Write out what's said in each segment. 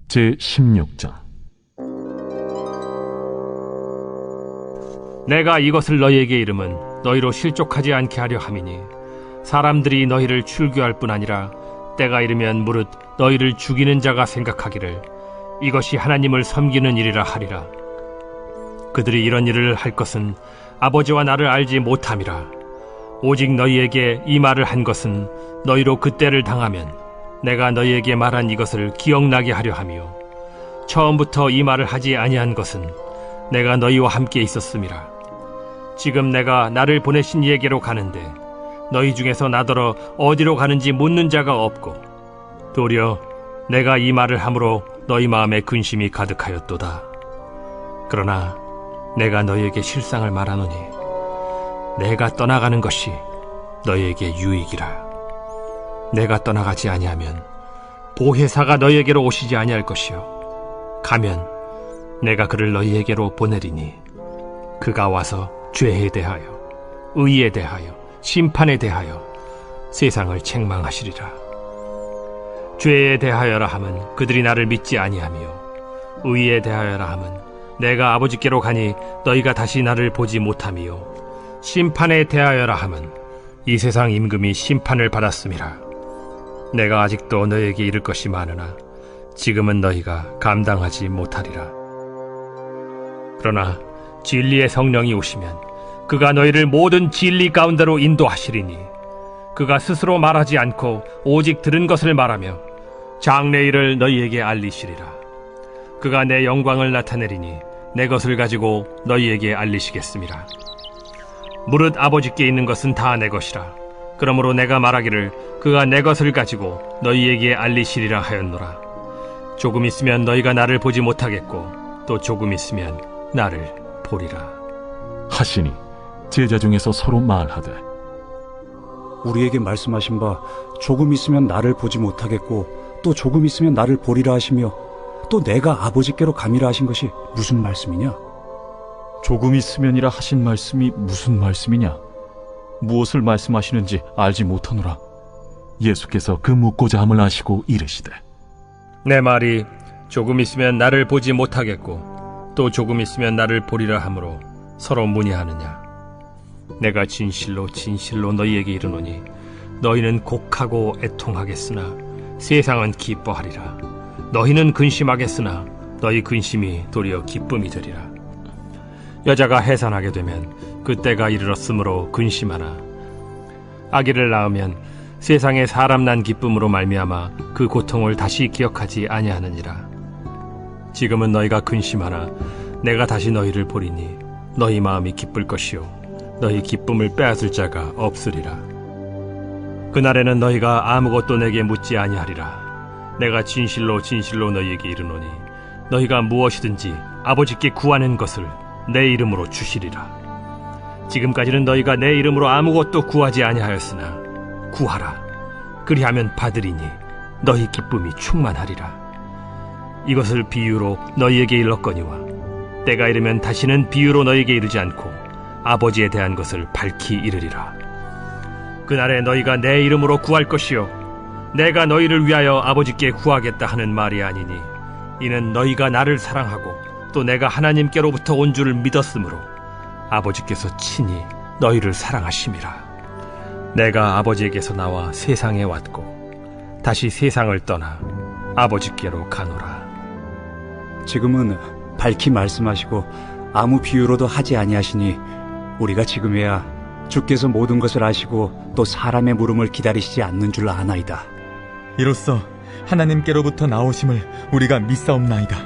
제16장. 내가 이것을 너희에게 이름은 너희로 실족하지 않게 하려 함이니 사람들이 너희를 출교할 뿐 아니라 때가 이르면 무릇 너희를 죽이는 자가 생각하기를 이것이 하나님을 섬기는 일이라 하리라. 그들이 이런 일을 할 것은 아버지와 나를 알지 못함이라. 오직 너희에게 이 말을 한 것은 너희로 그때를 당하면 내가 너희에게 말한 이것을 기억나게 하려 함이요 처음부터 이 말을 하지 아니한 것은 내가 너희와 함께 있었음이라. 지금 내가 나를 보내신 이에게로 가는데 너희 중에서 나더러 어디로 가는지 묻는 자가 없고 도리어 내가 이 말을 함으로 너희 마음에 근심이 가득하였도다. 그러나 내가 너희에게 실상을 말하노니 내가 떠나가는 것이 너희에게 유익이라. 내가 떠나가지 아니하면 보혜사가 너희에게로 오시지 아니할 것이요 가면 내가 그를 너희에게로 보내리니 그가 와서 죄에 대하여 의에 대하여 심판에 대하여 세상을 책망하시리라. 죄에 대하여라 함은 그들이 나를 믿지 아니하며 의에 대하여라 함은 내가 아버지께로 가니 너희가 다시 나를 보지 못함이요 심판에 대하여라 함은 이 세상 임금이 심판을 받았음이라. 내가 아직도 너희에게 이를 것이 많으나 지금은 너희가 감당하지 못하리라. 그러나 진리의 성령이 오시면 그가 너희를 모든 진리 가운데로 인도하시리니 그가 스스로 말하지 않고 오직 들은 것을 말하며 장래일을 너희에게 알리시리라. 그가 내 영광을 나타내리니 내 것을 가지고 너희에게 알리시겠습니다. 무릇 아버지께 있는 것은 다 내 것이라. 그러므로 내가 말하기를 그가 내 것을 가지고 너희에게 알리시리라 하였노라. 조금 있으면 너희가 나를 보지 못하겠고 또 조금 있으면 나를 보리라 하시니 제자 중에서 서로 말하되 우리에게 말씀하신 바 조금 있으면 나를 보지 못하겠고 또 조금 있으면 나를 보리라 하시며 또 내가 아버지께로 감이라 하신 것이 무슨 말씀이냐? 조금 있으면이라 하신 말씀이 무슨 말씀이냐? 무엇을 말씀하시는지 알지 못하노라. 예수께서 그 묻고자 함을 아시고 이르시되 내 말이 조금 있으면 나를 보지 못하겠고 또 조금 있으면 나를 보리라 하므로 서로 문의하느냐? 내가 진실로 진실로 너희에게 이르노니 너희는 곡하고 애통하겠으나 세상은 기뻐하리라. 너희는 근심하겠으나 너희 근심이 도리어 기쁨이 되리라. 여자가 해산하게 되면 그때가 이르렀으므로 근심하나 아기를 낳으면 세상에 사람 난 기쁨으로 말미암아 그 고통을 다시 기억하지 아니하느니라. 지금은 너희가 근심하나 내가 다시 너희를 보리니 너희 마음이 기쁠 것이요 너희 기쁨을 빼앗을 자가 없으리라. 그날에는 너희가 아무것도 내게 묻지 아니하리라. 내가 진실로 진실로 너희에게 이르노니 너희가 무엇이든지 아버지께 구하는 것을 내 이름으로 주시리라. 지금까지는 너희가 내 이름으로 아무것도 구하지 아니하였으나 구하라. 그리하면 받으리니 너희 기쁨이 충만하리라. 이것을 비유로 너희에게 일렀거니와 때가 이르면 다시는 비유로 너희에게 이르지 않고 아버지에 대한 것을 밝히 이르리라. 그날에 너희가 내 이름으로 구할 것이요 내가 너희를 위하여 아버지께 구하겠다 하는 말이 아니니 이는 너희가 나를 사랑하고 또 내가 하나님께로부터 온 줄을 믿었으므로 아버지께서 친히 너희를 사랑하심이라. 내가 아버지에게서 나와 세상에 왔고 다시 세상을 떠나 아버지께로 가노라. 지금은 밝히 말씀하시고 아무 비유로도 하지 아니하시니 우리가 지금에야 주께서 모든 것을 아시고 또 사람의 물음을 기다리시지 않는 줄 아나이다. 이로써 하나님께로부터 나오심을 우리가 믿사옵나이다.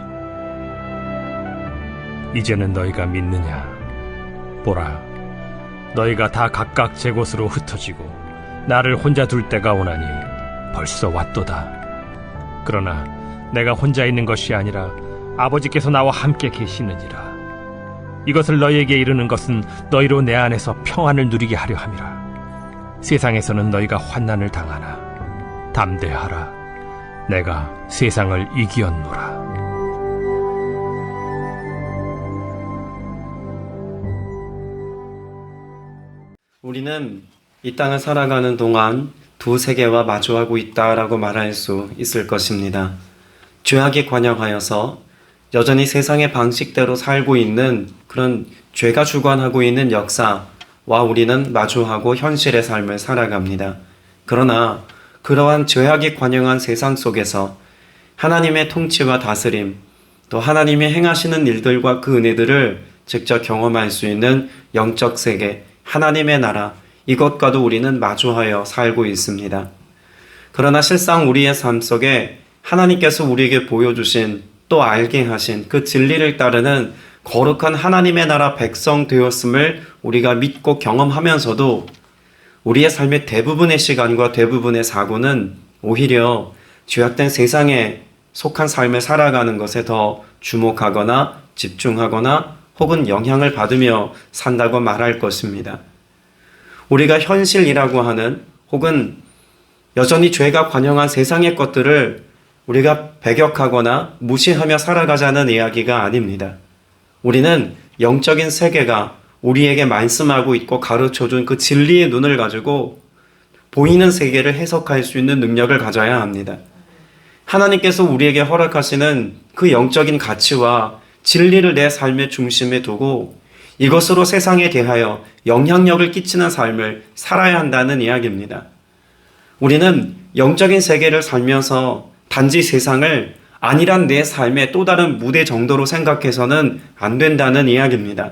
이제는 너희가 믿느냐? 보라, 너희가 다 각각 제 곳으로 흩어지고 나를 혼자 둘 때가 오나니 벌써 왔도다. 그러나 내가 혼자 있는 것이 아니라 아버지께서 나와 함께 계시느니라. 이것을 너희에게 이르는 것은 너희로 내 안에서 평안을 누리게 하려 함이라. 세상에서는 너희가 환난을 당하나 담대하라. 내가 세상을 이기었노라. 우리는 이 땅을 살아가는 동안 두 세계와 마주하고 있다라고 말할 수 있을 것입니다. 죄악에 관영하여서 여전히 세상의 방식대로 살고 있는 그런 죄가 주관하고 있는 역사와 우리는 마주하고 현실의 삶을 살아갑니다. 그러나 그러한 죄악에 관영한 세상 속에서 하나님의 통치와 다스림, 또 하나님이 행하시는 일들과 그 은혜들을 직접 경험할 수 있는 영적 세계, 하나님의 나라, 이것과도 우리는 마주하여 살고 있습니다. 그러나 실상 우리의 삶 속에 하나님께서 우리에게 보여주신 또 알게 하신 그 진리를 따르는 거룩한 하나님의 나라 백성 되었음을 우리가 믿고 경험하면서도 우리의 삶의 대부분의 시간과 대부분의 사고는 오히려 죄악된 세상에 속한 삶을 살아가는 것에 더 주목하거나 집중하거나 혹은 영향을 받으며 산다고 말할 것입니다. 우리가 현실이라고 하는 혹은 여전히 죄가 관영한 세상의 것들을 우리가 배격하거나 무시하며 살아가자는 이야기가 아닙니다. 우리는 영적인 세계가 우리에게 말씀하고 있고 가르쳐준 그 진리의 눈을 가지고 보이는 세계를 해석할 수 있는 능력을 가져야 합니다. 하나님께서 우리에게 허락하시는 그 영적인 가치와 진리를 내 삶의 중심에 두고 이것으로 세상에 대하여 영향력을 끼치는 삶을 살아야 한다는 이야기입니다. 우리는 영적인 세계를 살면서 단지 세상을 아니란 내 삶의 또 다른 무대 정도로 생각해서는 안 된다는 이야기입니다.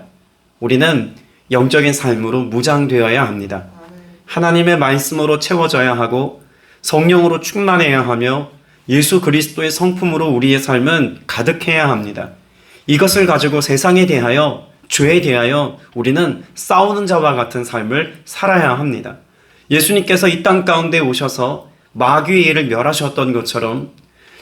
우리는 영적인 삶으로 무장되어야 합니다. 하나님의 말씀으로 채워져야 하고 성령으로 충만해야 하며 예수 그리스도의 성품으로 우리의 삶은 가득해야 합니다. 이것을 가지고 세상에 대하여 죄에 대하여 우리는 싸우는 자와 같은 삶을 살아야 합니다. 예수님께서 이 땅 가운데 오셔서 마귀의 일을 멸하셨던 것처럼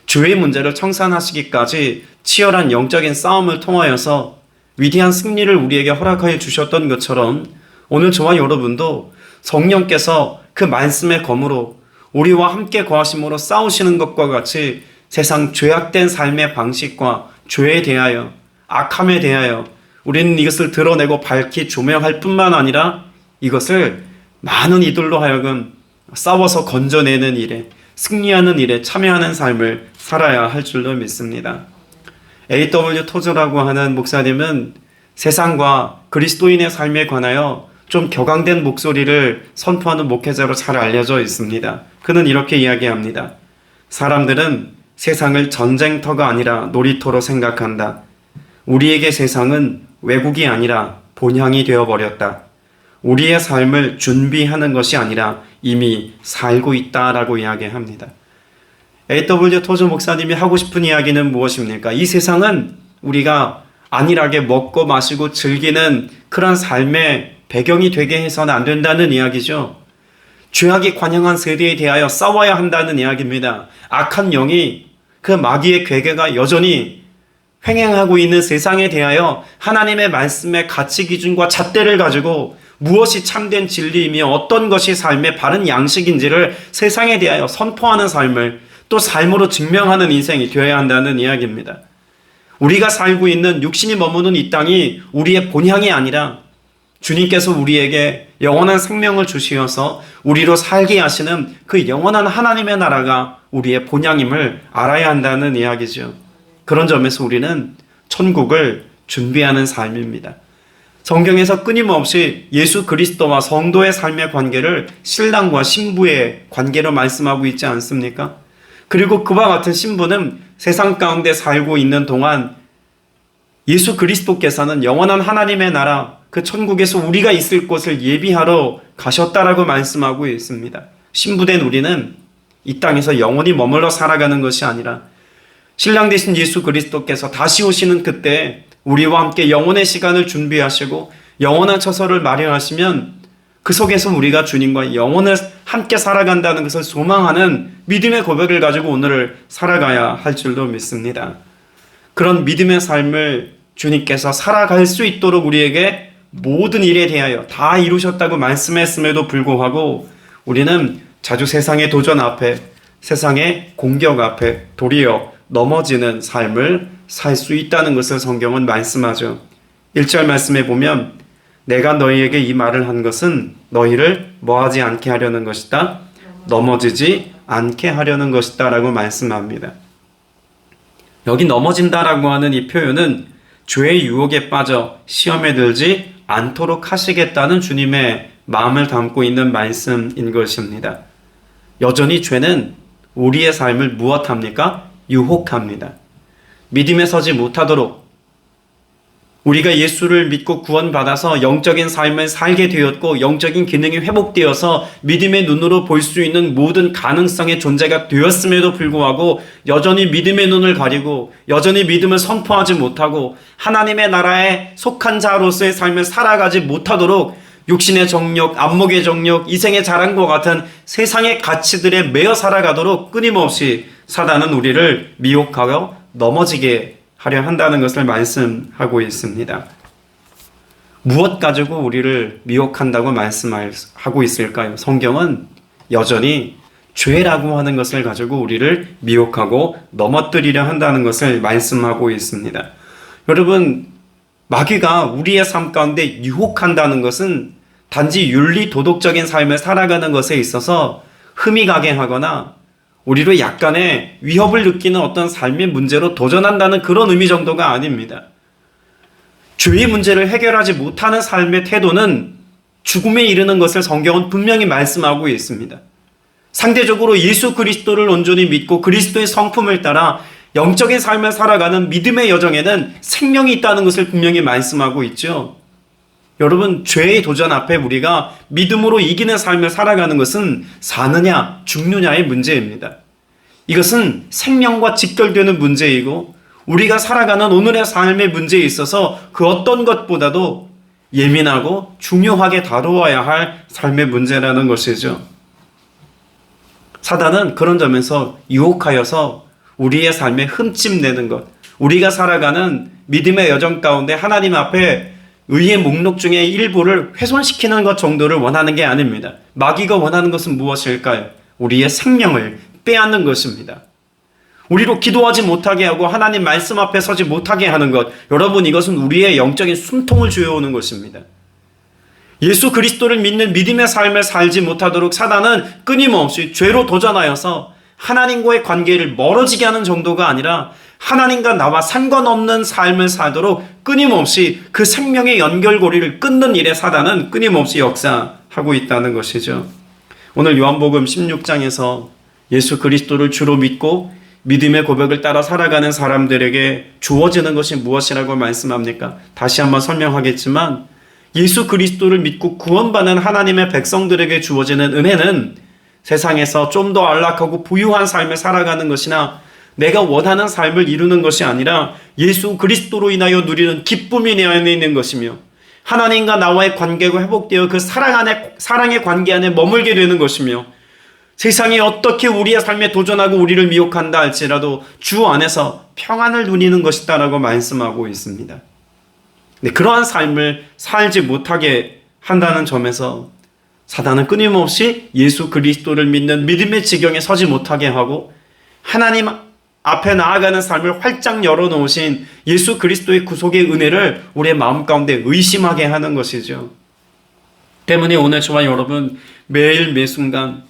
죄의 문제를 청산하시기까지 치열한 영적인 싸움을 통하여서 위대한 승리를 우리에게 허락하여 주셨던 것처럼 오늘 저와 여러분도 성령께서 그 말씀의 검으로 우리와 함께 거하심으로 싸우시는 것과 같이 세상 죄악된 삶의 방식과 죄에 대하여 악함에 대하여 우리는 이것을 드러내고 밝히 조명할 뿐만 아니라 이것을 많은 이들로 하여금 싸워서 건져내는 일에 승리하는 일에 참여하는 삶을 살아야 할 줄로 믿습니다. A.W. 토저라고 하는 목사님은 세상과 그리스도인의 삶에 관하여 좀 격앙된 목소리를 선포하는 목회자로 잘 알려져 있습니다. 그는 이렇게 이야기합니다. 사람들은 세상을 전쟁터가 아니라 놀이터로 생각한다. 우리에게 세상은 외국이 아니라 본향이 되어버렸다. 우리의 삶을 준비하는 것이 아니라 이미 살고 있다라고 이야기합니다. A.W. 토저 목사님이 하고 싶은 이야기는 무엇입니까? 이 세상은 우리가 안일하게 먹고 마시고 즐기는 그런 삶의 배경이 되게 해서는 안 된다는 이야기죠. 죄악이 관영한 세대에 대하여 싸워야 한다는 이야기입니다. 악한 영이 그 마귀의 괴계가 여전히 횡행하고 있는 세상에 대하여 하나님의 말씀의 가치 기준과 잣대를 가지고 무엇이 참된 진리이며 어떤 것이 삶의 바른 양식인지를 세상에 대하여 선포하는 삶을 또 삶으로 증명하는 인생이 되어야 한다는 이야기입니다. 우리가 살고 있는 육신이 머무는 이 땅이 우리의 본향이 아니라 주님께서 우리에게 영원한 생명을 주시어서 우리로 살게 하시는 그 영원한 하나님의 나라가 우리의 본향임을 알아야 한다는 이야기죠. 그런 점에서 우리는 천국을 준비하는 삶입니다. 성경에서 끊임없이 예수 그리스도와 성도의 삶의 관계를 신랑과 신부의 관계로 말씀하고 있지 않습니까? 그리고 그와 같은 신부는 세상 가운데 살고 있는 동안 예수 그리스도께서는 영원한 하나님의 나라, 그 천국에서 우리가 있을 곳을 예비하러 가셨다라고 말씀하고 있습니다. 신부된 우리는 이 땅에서 영원히 머물러 살아가는 것이 아니라 신랑 되신 예수 그리스도께서 다시 오시는 그때 우리와 함께 영원의 시간을 준비하시고 영원한 처소를 마련하시면 그 속에서 우리가 주님과 영원을 함께 살아간다는 것을 소망하는 믿음의 고백을 가지고 오늘을 살아가야 할 줄로 믿습니다. 그런 믿음의 삶을 주님께서 살아갈 수 있도록 우리에게 모든 일에 대하여 다 이루셨다고 말씀했음에도 불구하고 우리는 자주 세상의 도전 앞에, 세상의 공격 앞에 도리어 넘어지는 삶을 살 수 있다는 것을 성경은 말씀하죠. 1절 말씀에 보면 내가 너희에게 이 말을 한 것은 너희를 뭐하지 않게 하려는 것이다. 넘어지지 않게 하려는 것이다 라고 말씀합니다. 여기 넘어진다라고 하는 이 표현은 죄의 유혹에 빠져 시험에 들지 않도록 하시겠다는 주님의 마음을 담고 있는 말씀인 것입니다. 여전히 죄는 우리의 삶을 무엇합니까? 유혹합니다. 믿음에 서지 못하도록 우리가 예수를 믿고 구원받아서 영적인 삶을 살게 되었고 영적인 기능이 회복되어서 믿음의 눈으로 볼 수 있는 모든 가능성의 존재가 되었음에도 불구하고 여전히 믿음의 눈을 가리고 여전히 믿음을 선포하지 못하고 하나님의 나라에 속한 자로서의 삶을 살아가지 못하도록 육신의 정욕, 안목의 정욕, 이생의 자랑과 같은 세상의 가치들에 매여 살아가도록 끊임없이 사단은 우리를 미혹하여 넘어지게 하려 한다는 것을 말씀하고 있습니다. 무엇 가지고 우리를 미혹한다고 말씀하고 있을까요? 성경은 여전히 죄라고 하는 것을 가지고 우리를 미혹하고 넘어뜨리려 한다는 것을 말씀하고 있습니다. 여러분, 마귀가 우리의 삶 가운데 유혹한다는 것은 단지 윤리 도덕적인 삶을 살아가는 것에 있어서 흠이 가게 하거나 우리로 약간의 위협을 느끼는 어떤 삶의 문제로 도전한다는 그런 의미 정도가 아닙니다. 죄의 문제를 해결하지 못하는 삶의 태도는 죽음에 이르는 것을 성경은 분명히 말씀하고 있습니다. 상대적으로 예수 그리스도를 온전히 믿고 그리스도의 성품을 따라 영적인 삶을 살아가는 믿음의 여정에는 생명이 있다는 것을 분명히 말씀하고 있죠. 여러분, 죄의 도전 앞에 우리가 믿음으로 이기는 삶을 살아가는 것은 사느냐 죽느냐의 문제입니다. 이것은 생명과 직결되는 문제이고 우리가 살아가는 오늘의 삶의 문제에 있어서 그 어떤 것보다도 예민하고 중요하게 다루어야 할 삶의 문제라는 것이죠. 사단은 그런 점에서 유혹하여서 우리의 삶에 흠집내는 것, 우리가 살아가는 믿음의 여정 가운데 하나님 앞에 의의 목록 중에 일부를 훼손시키는 것 정도를 원하는 게 아닙니다. 마귀가 원하는 것은 무엇일까요? 우리의 생명을 빼앗는 것입니다. 우리로 기도하지 못하게 하고 하나님 말씀 앞에 서지 못하게 하는 것, 여러분, 이것은 우리의 영적인 숨통을 죄어오는 것입니다. 예수 그리스도를 믿는 믿음의 삶을 살지 못하도록 사단은 끊임없이 죄로 도전하여서 하나님과의 관계를 멀어지게 하는 정도가 아니라 하나님과 나와 상관없는 삶을 살도록 끊임없이 그 생명의 연결고리를 끊는 일에 사단은 끊임없이 역사하고 있다는 것이죠. 오늘 요한복음 16장에서 예수 그리스도를 주로 믿고 믿음의 고백을 따라 살아가는 사람들에게 주어지는 것이 무엇이라고 말씀합니까? 다시 한번 설명하겠지만 예수 그리스도를 믿고 구원받는 하나님의 백성들에게 주어지는 은혜는 세상에서 좀 더 안락하고 부유한 삶을 살아가는 것이나 내가 원하는 삶을 이루는 것이 아니라 예수 그리스도로 인하여 누리는 기쁨이 내 안에 있는 것이며 하나님과 나와의 관계가 회복되어 그 사랑의 관계 안에 머물게 되는 것이며 세상이 어떻게 우리의 삶에 도전하고 우리를 미혹한다 할지라도 주 안에서 평안을 누리는 것이다라고 말씀하고 있습니다. 근데 그러한 삶을 살지 못하게 한다는 점에서 사단은 끊임없이 예수 그리스도를 믿는 믿음의 지경에 서지 못하게 하고 하나님 앞에 나아가는 삶을 활짝 열어놓으신 예수 그리스도의 구속의 은혜를 우리의 마음 가운데 의심하게 하는 것이죠. 때문에 오늘 저와 여러분 매일 매순간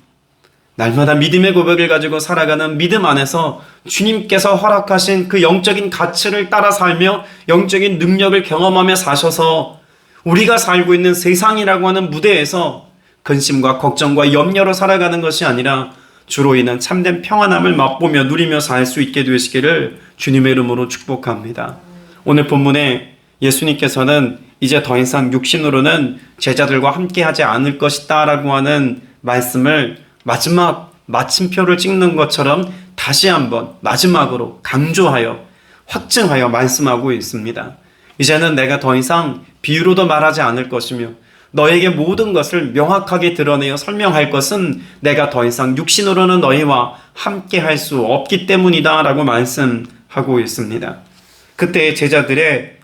날마다 믿음의 고백을 가지고 살아가는 믿음 안에서 주님께서 허락하신 그 영적인 가치를 따라 살며 영적인 능력을 경험하며 사셔서 우리가 살고 있는 세상이라고 하는 무대에서 근심과 걱정과 염려로 살아가는 것이 아니라 주로 있는 참된 평안함을 맛보며 누리며 살 수 있게 되시기를 주님의 이름으로 축복합니다. 오늘 본문에 예수님께서는 이제 더 이상 육신으로는 제자들과 함께하지 않을 것이다 라고 하는 말씀을 마지막 마침표를 찍는 것처럼 다시 한번 마지막으로 강조하여 확증하여 말씀하고 있습니다. 이제는 내가 더 이상 비유로도 말하지 않을 것이며 너에게 모든 것을 명확하게 드러내어 설명할 것은 내가 더 이상 육신으로는 너희와 함께 할 수 없기 때문이다 라고 말씀하고 있습니다. 그때 제자들의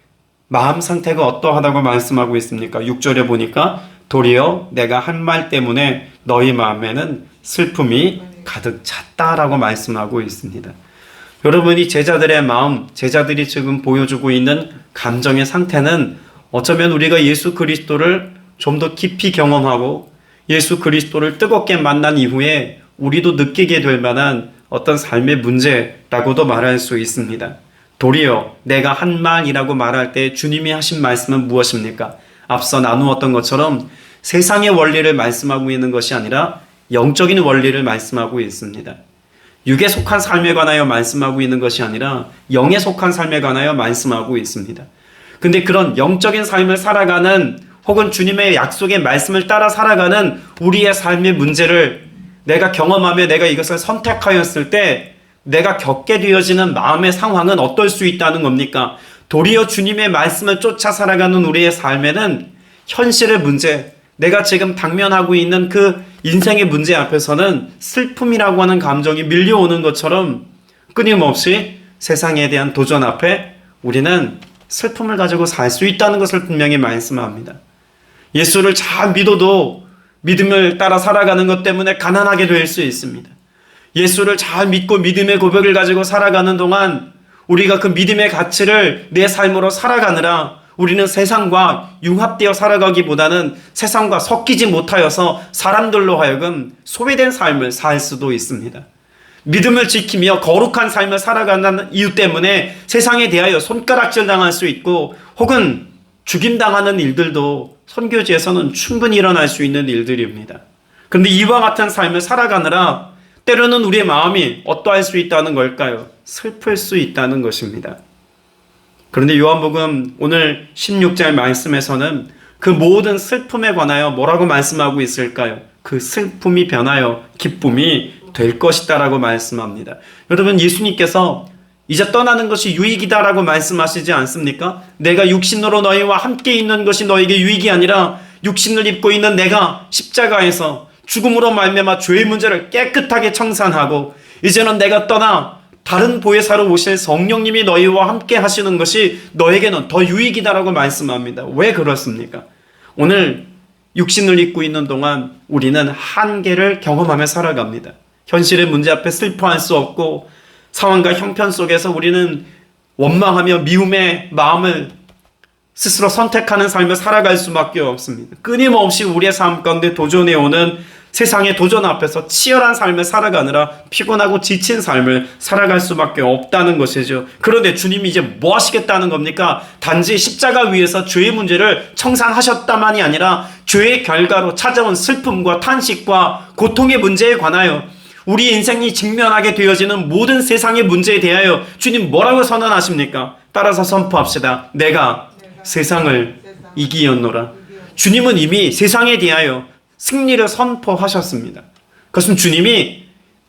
마음 상태가 어떠하다고 말씀하고 있습니까? 6절에 보니까 도리어 내가 한 말 때문에 너희 마음에는 슬픔이 가득 찼다라고 말씀하고 있습니다. 여러분이 제자들의 마음, 제자들이 지금 보여주고 있는 감정의 상태는 어쩌면 우리가 예수 그리스도를 좀 더 깊이 경험하고 예수 그리스도를 뜨겁게 만난 이후에 우리도 느끼게 될 만한 어떤 삶의 문제라고도 말할 수 있습니다. 도리어 내가 한 말이라고 말할 때 주님이 하신 말씀은 무엇입니까? 앞서 나누었던 것처럼 세상의 원리를 말씀하고 있는 것이 아니라 영적인 원리를 말씀하고 있습니다. 육에 속한 삶에 관하여 말씀하고 있는 것이 아니라 영에 속한 삶에 관하여 말씀하고 있습니다. 근데 그런 영적인 삶을 살아가는 혹은 주님의 약속의 말씀을 따라 살아가는 우리의 삶의 문제를 내가 경험하며 내가 이것을 선택하였을 때 내가 겪게 되어지는 마음의 상황은 어떨 수 있다는 겁니까? 도리어 주님의 말씀을 쫓아 살아가는 우리의 삶에는 현실의 문제, 내가 지금 당면하고 있는 그 인생의 문제 앞에서는 슬픔이라고 하는 감정이 밀려오는 것처럼 끊임없이 세상에 대한 도전 앞에 우리는 슬픔을 가지고 살 수 있다는 것을 분명히 말씀합니다. 예수를 잘 믿어도 믿음을 따라 살아가는 것 때문에 가난하게 될 수 있습니다. 예수를 잘 믿고 믿음의 고백을 가지고 살아가는 동안 우리가 그 믿음의 가치를 내 삶으로 살아가느라 우리는 세상과 융합되어 살아가기보다는 세상과 섞이지 못하여서 사람들로 하여금 소외된 삶을 살 수도 있습니다. 믿음을 지키며 거룩한 삶을 살아가는 이유 때문에 세상에 대하여 손가락질 당할 수 있고 혹은 죽임당하는 일들도 선교지에서는 충분히 일어날 수 있는 일들입니다. 그런데 이와 같은 삶을 살아가느라 때로는 우리의 마음이 어떠할 수 있다는 걸까요? 슬플 수 있다는 것입니다. 그런데 요한복음 오늘 16절 말씀에서는 그 모든 슬픔에 관하여 뭐라고 말씀하고 있을까요? 그 슬픔이 변하여 기쁨이 될 것이다 라고 말씀합니다. 여러분, 예수님께서 이제 떠나는 것이 유익이다 라고 말씀하시지 않습니까? 내가 육신으로 너희와 함께 있는 것이 너에게 유익이 아니라 육신을 입고 있는 내가 십자가에서 죽음으로 말미암아 죄의 문제를 깨끗하게 청산하고 이제는 내가 떠나 다른 보혜사로 오실 성령님이 너희와 함께 하시는 것이 너에게는 더 유익이다라고 말씀합니다. 왜 그렇습니까? 오늘 육신을 입고 있는 동안 우리는 한계를 경험하며 살아갑니다. 현실의 문제 앞에 슬퍼할 수 없고 상황과 형편 속에서 우리는 원망하며 미움의 마음을 스스로 선택하는 삶을 살아갈 수밖에 없습니다. 끊임없이 우리의 삶 가운데 도전해오는 세상의 도전 앞에서 치열한 삶을 살아가느라 피곤하고 지친 삶을 살아갈 수밖에 없다는 것이죠. 그런데 주님이 이제 뭐 하시겠다는 겁니까? 단지 십자가 위에서 죄의 문제를 청산하셨다만이 아니라 죄의 결과로 찾아온 슬픔과 탄식과 고통의 문제에 관하여 우리 인생이 직면하게 되어지는 모든 세상의 문제에 대하여 주님 뭐라고 선언하십니까? 따라서 선포합시다. 내가 세상을 이기었노라. 주님은 이미 세상에 대하여 승리를 선포하셨습니다. 그것은 주님이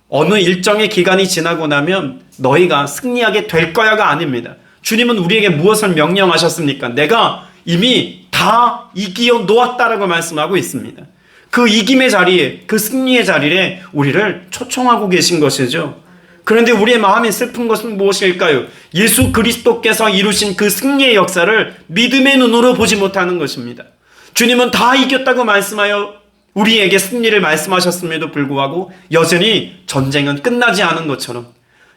어느 일정의 기간이 지나고 나면 너희가 승리하게 될 거야가 아닙니다. 주님은 우리에게 무엇을 명령하셨습니까? 내가 이미 다 이기어 놓았다라고 말씀하고 있습니다. 그 이김의 자리에, 그 승리의 자리에 우리를 초청하고 계신 것이죠. 그런데 우리의 마음이 슬픈 것은 무엇일까요? 예수 그리스도께서 이루신 그 승리의 역사를 믿음의 눈으로 보지 못하는 것입니다. 주님은 다 이겼다고 말씀하여 우리에게 승리를 말씀하셨음에도 불구하고 여전히 전쟁은 끝나지 않은 것처럼,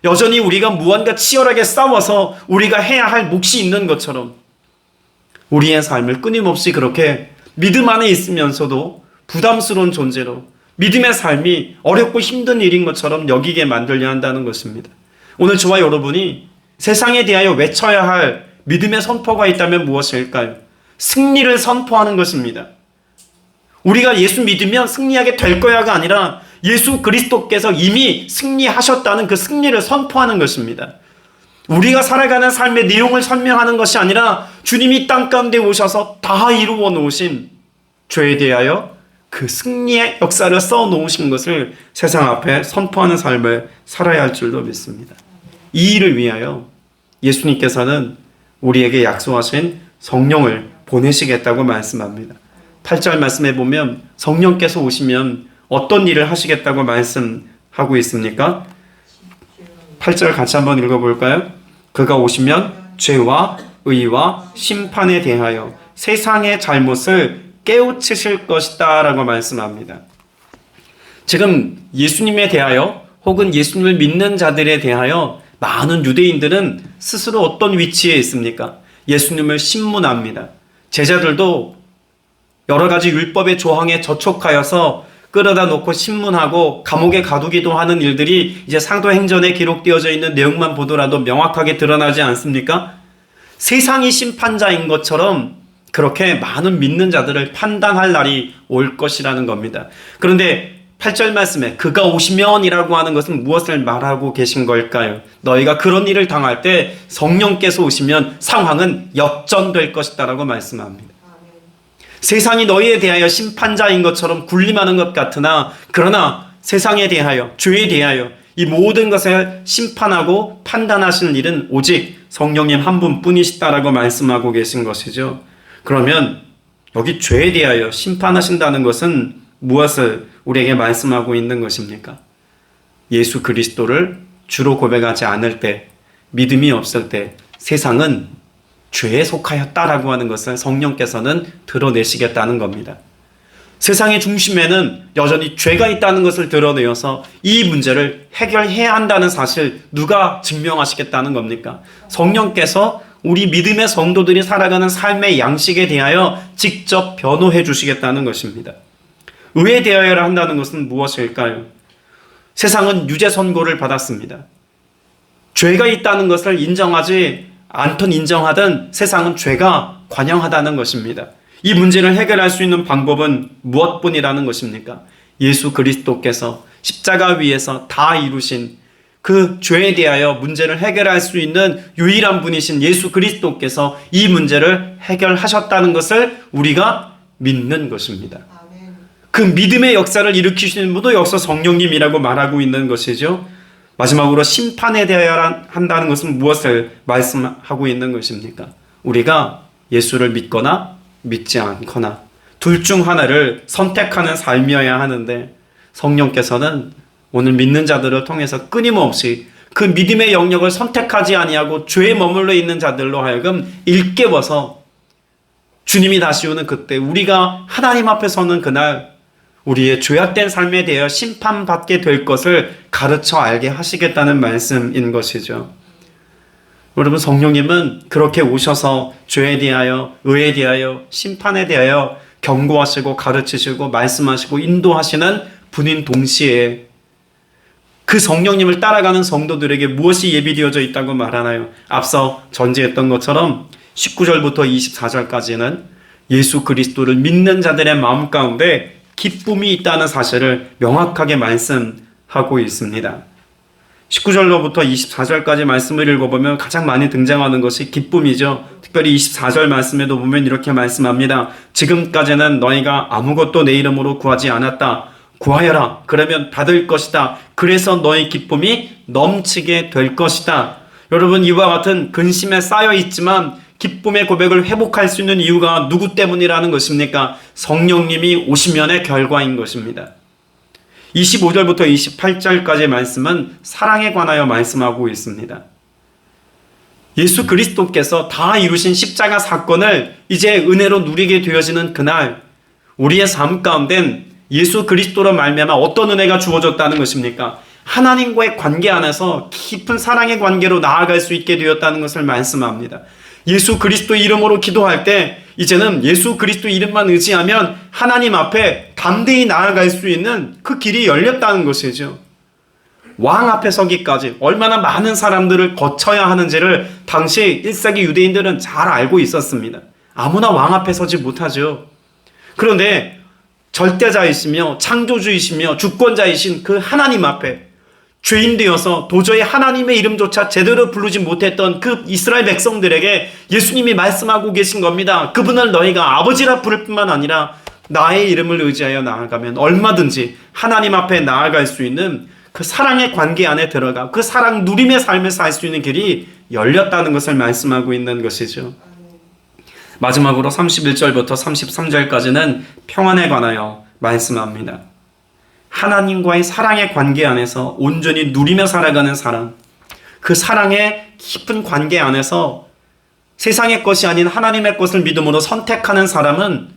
여전히 우리가 무언가 치열하게 싸워서 우리가 해야 할 몫이 있는 것처럼 우리의 삶을 끊임없이 그렇게 믿음 안에 있으면서도 부담스러운 존재로 믿음의 삶이 어렵고 힘든 일인 것처럼 여기게 만들려 한다는 것입니다. 오늘 저와 여러분이 세상에 대하여 외쳐야 할 믿음의 선포가 있다면 무엇일까요? 승리를 선포하는 것입니다. 우리가 예수 믿으면 승리하게 될 거야가 아니라 예수 그리스도께서 이미 승리하셨다는 그 승리를 선포하는 것입니다. 우리가 살아가는 삶의 내용을 설명하는 것이 아니라 주님이 땅 가운데 오셔서 다 이루어 놓으신 죄에 대하여 그 승리의 역사를 써 놓으신 것을 세상 앞에 선포하는 삶을 살아야 할 줄로 믿습니다. 이 일을 위하여 예수님께서는 우리에게 약속하신 성령을 보내시겠다고 말씀합니다. 8절 말씀에 보면 성령께서 오시면 어떤 일을 하시겠다고 말씀하고 있습니까? 8절 같이 한번 읽어볼까요? 그가 오시면 죄와 의와 심판에 대하여 세상의 잘못을 깨우치실 것이다 라고 말씀합니다. 지금 예수님에 대하여 혹은 예수님을 믿는 자들에 대하여 많은 유대인들은 스스로 어떤 위치에 있습니까? 예수님을 신문합니다. 제자들도 여러 가지 율법의 조항에 저촉하여서 끌어다 놓고 신문하고 감옥에 가두기도 하는 일들이 이제 사도행전에 기록되어져 있는 내용만 보더라도 명확하게 드러나지 않습니까? 세상이 심판자인 것처럼 그렇게 많은 믿는 자들을 판단할 날이 올 것이라는 겁니다. 그런데 8절 말씀에 그가 오시면이라고 하는 것은 무엇을 말하고 계신 걸까요? 너희가 그런 일을 당할 때 성령께서 오시면 상황은 역전될 것이다라고 말씀합니다. 세상이 너희에 대하여 심판자인 것처럼 군림하는 것 같으나 그러나 세상에 대하여 죄에 대하여 이 모든 것을 심판하고 판단하시는 일은 오직 성령님 한 분뿐이시다라고 말씀하고 계신 것이죠. 그러면 여기 죄에 대하여 심판하신다는 것은 무엇을 우리에게 말씀하고 있는 것입니까? 예수 그리스도를 주로 고백하지 않을 때, 믿음이 없을 때 세상은 죄에 속하였다라고 하는 것을 성령께서는 드러내시겠다는 겁니다. 세상의 중심에는 여전히 죄가 있다는 것을 드러내어서 이 문제를 해결해야 한다는 사실 누가 증명하시겠다는 겁니까? 성령께서 우리 믿음의 성도들이 살아가는 삶의 양식에 대하여 직접 변호해 주시겠다는 것입니다. 의에 대하여라 한다는 것은 무엇일까요? 세상은 유죄 선고를 받았습니다. 죄가 있다는 것을 인정하지 않든 인정하든 세상은 죄가 관영하다는 것입니다. 이 문제를 해결할 수 있는 방법은 무엇뿐이라는 것입니까? 예수 그리스도께서 십자가 위에서 다 이루신 그 죄에 대하여 문제를 해결할 수 있는 유일한 분이신 예수 그리스도께서 이 문제를 해결하셨다는 것을 우리가 믿는 것입니다. 그 믿음의 역사를 일으키시는 분도 역시 성령님이라고 말하고 있는 것이죠. 마지막으로 심판에 대하여 한다는 것은 무엇을 말씀하고 있는 것입니까? 우리가 예수를 믿거나 믿지 않거나 둘 중 하나를 선택하는 삶이어야 하는데 성령께서는 오늘 믿는 자들을 통해서 끊임없이 그 믿음의 영역을 선택하지 아니하고 죄에 머물러 있는 자들로 하여금 일깨워서 주님이 다시 오는 그때 우리가 하나님 앞에 서는 그날 우리의 죄악된 삶에 대하여 심판받게 될 것을 가르쳐 알게 하시겠다는 말씀인 것이죠. 여러분, 성령님은 그렇게 오셔서 죄에 대하여, 의에 대하여, 심판에 대하여 경고하시고 가르치시고 말씀하시고 인도하시는 분인 동시에 그 성령님을 따라가는 성도들에게 무엇이 예비되어져 있다고 말하나요? 앞서 전제했던 것처럼 19절부터 24절까지는 예수 그리스도를 믿는 자들의 마음 가운데 기쁨이 있다는 사실을 명확하게 말씀하고 있습니다. 19절로부터 24절까지 말씀을 읽어보면 가장 많이 등장하는 것이 기쁨이죠. 특별히 24절 말씀에도 보면 이렇게 말씀합니다. 지금까지는 너희가 아무것도 내 이름으로 구하지 않았다. 구하여라. 그러면 받을 것이다. 그래서 너희 기쁨이 넘치게 될 것이다. 여러분, 이와 같은 근심에 쌓여 있지만 기쁨의 고백을 회복할 수 있는 이유가 누구 때문이라는 것입니까? 성령님이 오시면의 결과인 것입니다. 25절부터 28절까지의 말씀은 사랑에 관하여 말씀하고 있습니다. 예수 그리스도께서 다 이루신 십자가 사건을 이제 은혜로 누리게 되어지는 그날 우리의 삶 가운데는 예수 그리스도로 말미암아 어떤 은혜가 주어졌다는 것입니까? 하나님과의 관계 안에서 깊은 사랑의 관계로 나아갈 수 있게 되었다는 것을 말씀합니다. 예수 그리스도 이름으로 기도할 때 이제는 예수 그리스도 이름만 의지하면 하나님 앞에 담대히 나아갈 수 있는 그 길이 열렸다는 것이죠. 왕 앞에 서기까지 얼마나 많은 사람들을 거쳐야 하는지를 당시 1세기 유대인들은 잘 알고 있었습니다. 아무나 왕 앞에 서지 못하죠. 그런데 절대자이시며 창조주이시며 주권자이신 그 하나님 앞에 죄인 되어서 도저히 하나님의 이름조차 제대로 부르지 못했던 그 이스라엘 백성들에게 예수님이 말씀하고 계신 겁니다. 그분을 너희가 아버지라 부를 뿐만 아니라 나의 이름을 의지하여 나아가면 얼마든지 하나님 앞에 나아갈 수 있는 그 사랑의 관계 안에 들어가 그 사랑 누림의 삶을 살 수 있는 길이 열렸다는 것을 말씀하고 있는 것이죠. 마지막으로 31절부터 33절까지는 평안에 관하여 말씀합니다. 하나님과의 사랑의 관계 안에서 온전히 누리며 살아가는 사람, 그 사랑의 깊은 관계 안에서 세상의 것이 아닌 하나님의 것을 믿음으로 선택하는 사람은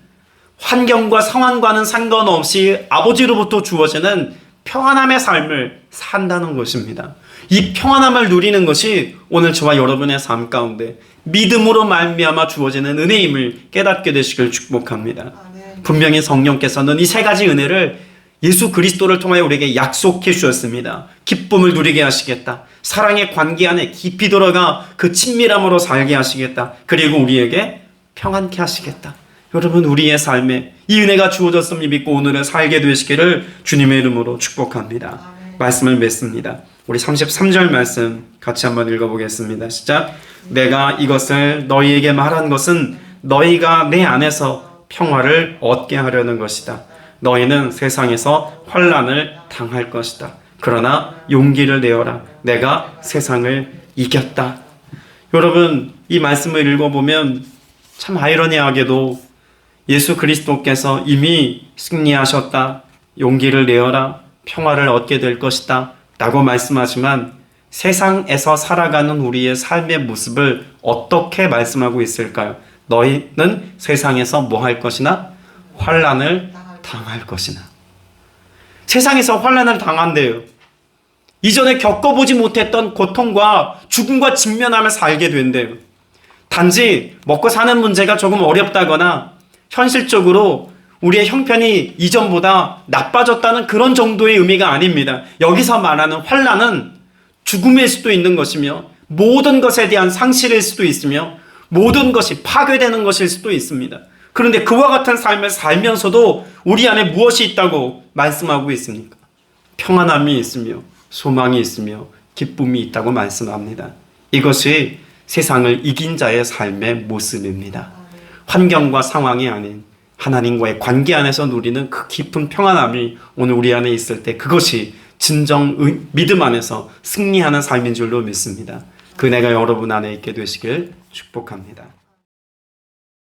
환경과 상황과는 상관없이 아버지로부터 주어지는 평안함의 삶을 산다는 것입니다. 이 평안함을 누리는 것이 오늘 저와 여러분의 삶 가운데 믿음으로 말미암아 주어지는 은혜임을 깨닫게 되시길 축복합니다. 분명히 성령께서는 이 세 가지 은혜를 예수 그리스도를 통하여 우리에게 약속해 주셨습니다. 기쁨을 누리게 하시겠다. 사랑의 관계 안에 깊이 들어가 그 친밀함으로 살게 하시겠다. 그리고 우리에게 평안케 하시겠다. 여러분, 우리의 삶에 이 은혜가 주어졌음을 믿고 오늘을 살게 되시기를 주님의 이름으로 축복합니다. 말씀을 맺습니다. 우리 33절 말씀 같이 한번 읽어보겠습니다. 시작. 내가 이것을 너희에게 말한 것은 너희가 내 안에서 평화를 얻게 하려는 것이다. 너희는 세상에서 환난을 당할 것이다. 그러나 용기를 내어라. 내가 세상을 이겼다. 여러분, 이 말씀을 읽어보면 참 아이러니하게도 예수 그리스도께서 이미 승리하셨다. 용기를 내어라. 평화를 얻게 될 것이다. 라고 말씀하지만 세상에서 살아가는 우리의 삶의 모습을 어떻게 말씀하고 있을까요? 너희는 세상에서 뭐 할 것이나? 환난을 당할 것이나. 세상에서 환난을 당한대요. 이전에 겪어보지 못했던 고통과 죽음과 직면하며 살게 된대요. 단지 먹고 사는 문제가 조금 어렵다거나 현실적으로 우리의 형편이 이전보다 나빠졌다는 그런 정도의 의미가 아닙니다. 여기서 말하는 환난은 죽음일 수도 있는 것이며 모든 것에 대한 상실일 수도 있으며 모든 것이 파괴되는 것일 수도 있습니다. 그런데 그와 같은 삶을 살면서도 우리 안에 무엇이 있다고 말씀하고 있습니까? 평안함이 있으며 소망이 있으며 기쁨이 있다고 말씀합니다. 이것이 세상을 이긴 자의 삶의 모습입니다. 환경과 상황이 아닌 하나님과의 관계 안에서 누리는 그 깊은 평안함이 오늘 우리 안에 있을 때 그것이 진정 믿음 안에서 승리하는 삶인 줄로 믿습니다. 그 은혜가 여러분 안에 있게 되시길 축복합니다.